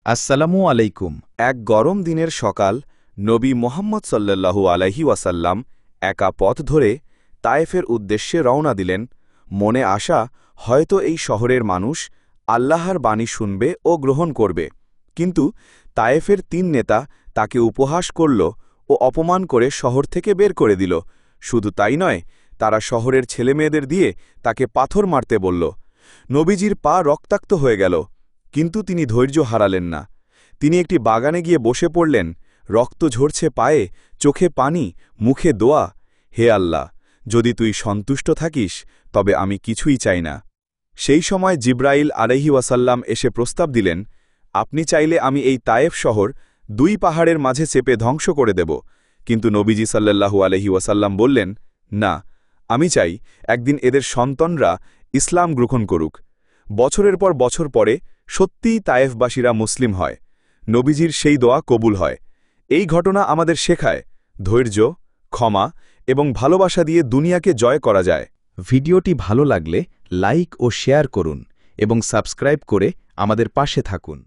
আসসালামু আলাইকুম। এক গরম দিনের সকাল নবী মোহাম্মদ সাল্লাল্লাহু আলাইহি ওয়াসাল্লাম একা পথ ধরে তায়েফের উদ্দেশ্যে রওনা দিলেন। মনে আশা, হয়তো এই শহরের মানুষ আল্লাহর বাণী শুনবে ও গ্রহণ করবে। কিন্তু তায়েফের ৩ নেতা তাকে উপহাস করল ও অপমান করে শহর থেকে বের করে দিল। শুধু তাই নয়, তারা শহরের ছেলেমেয়েদের দিয়ে তাকে পাথর মারতে বলল। নবীজির পা রক্তাক্ত হয়ে গেল, কিন্তু তিনি ধৈর্য হারালেন না। তিনি একটি বাগানে গিয়ে বসে পড়লেন। রক্ত ঝরছে পায়ে, চোখে পানি, মুখে দোয়া। হে আল্লাহ, যদি তুই সন্তুষ্ট থাকিস তবে আমি কিছুই চাই না। সেই সময় জিব্রাইল আলাইহি ওয়াসাল্লাম এসে প্রস্তাব দিলেন, আপনি চাইলে আমি এই তায়েফ শহর ২ পাহাড়ের মাঝে চেপে ধ্বংস করে দেব। কিন্তু নবীজি সাল্লাল্লাহু আলাইহি ওয়াসাল্লাম বললেন, না, আমি চাই একদিন এদের সন্তানরা ইসলাম গ্রহণ করুক। বছরের পর বছর পরে সত্যিই তায়েফবাসীরা মুসলিম হয়। নবীজির সেই দোয়া কবুল হয়। এই ঘটনা আমাদের শেখায়, ধৈর্য, ক্ষমা এবং ভালোবাসা দিয়ে দুনিয়াকে জয় করা যায়। ভিডিওটি ভালো লাগলে লাইক ও শেয়ার করুন এবং সাবস্ক্রাইব করে আমাদের পাশে থাকুন।